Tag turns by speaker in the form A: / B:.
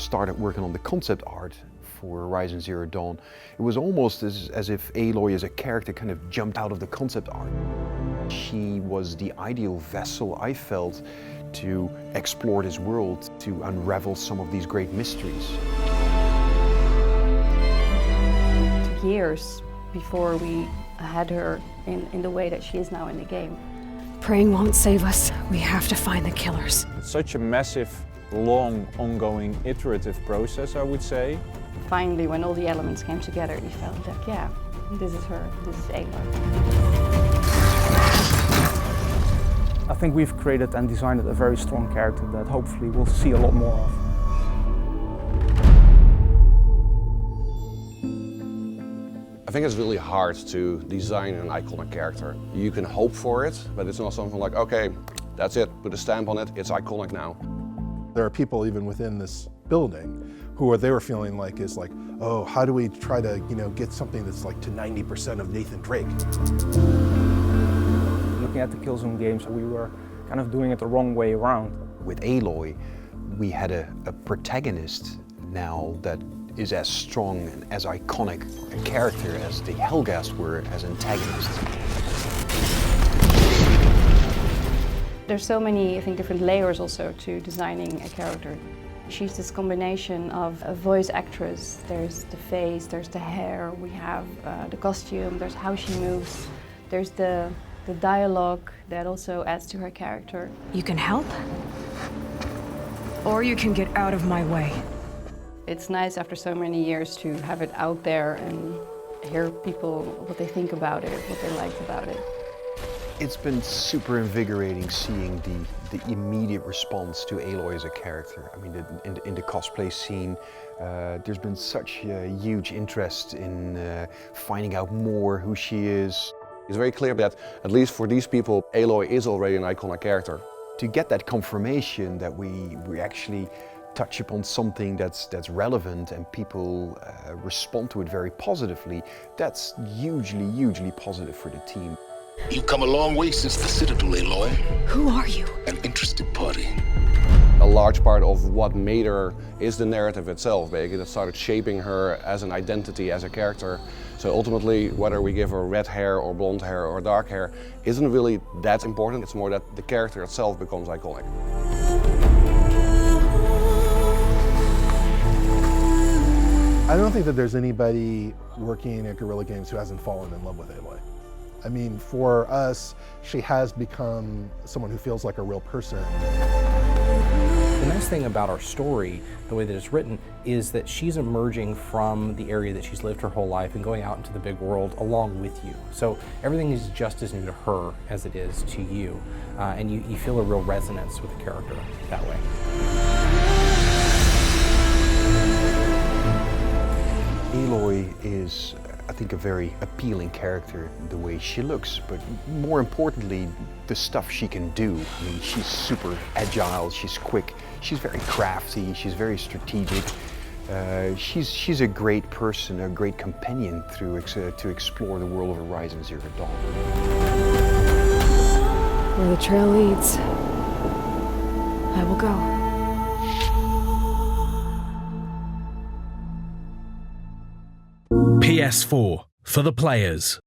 A: started working on the concept art for Horizon Zero Dawn, it was almost as if Aloy as a character kind of jumped out of the concept art. She was the ideal vessel, I felt, to explore this world, to unravel some of these great mysteries.
B: It took years before we had her in the way that she is now in the game.
C: Praying won't save us. We have to find the killers.
D: It's such a massive, long, ongoing, iterative process, I would say.
B: Finally, when all the elements came together, you felt like, yeah, this is her, this is Aloy.
E: I think we've created and designed a very strong character that hopefully we'll see a lot more of.
F: I think it's really hard to design an iconic character. You can hope for it, but it's not something like, okay, that's it, put a stamp on it, it's iconic now.
G: There are people even within this building who they were feeling like is like, oh, how do we try to, get something that's like to 90% of Nathan Drake?
E: Looking at the Killzone games, we were kind of doing it the wrong way around.
A: With Aloy, we had a protagonist now that is as strong and as iconic a character as the Helghast were as antagonists.
B: There's so many, I think, different layers also to designing a character. She's this combination of a voice actress. There's the face, there's the hair, we have the costume, there's how she moves, there's the dialogue that also adds to her character.
C: You can help, or you can get out of my way.
B: It's nice after so many years to have it out there and hear people, what they think about it, what they liked about it.
A: It's been super invigorating seeing the immediate response to Aloy as a character. I mean, in the cosplay scene, there's been such a huge interest in finding out more who she is.
F: It's very clear that, at least for these people, Aloy is already an iconic character.
A: To get that confirmation that we actually touch upon something that's relevant and people respond to it very positively, that's hugely positive for the team.
H: You've come a long way since the Citadel, Aloy.
C: Who are you?
H: An interested party.
F: A large part of what made her is the narrative itself, basically, that started shaping her as an identity, as a character. So ultimately, whether we give her red hair or blonde hair or dark hair isn't really that important. It's more that the character itself becomes iconic.
G: I don't think that there's anybody working at Guerrilla Games who hasn't fallen in love with Aloy. I mean, for us, she has become someone who feels like a real person.
I: The nice thing about our story, the way that it's written, is that she's emerging from the area that she's lived her whole life and going out into the big world along with you. So everything is just as new to her as it is to you, and you feel a real resonance with the character that way.
A: Aloy is, I think, a very appealing character, the way she looks, but more importantly, the stuff she can do. I mean, she's super agile, she's quick, she's very crafty, she's very strategic. She's a great person, a great companion to explore the world of Horizon Zero Dawn.
C: Where the trail leads, I will go.
J: PS4 for the players.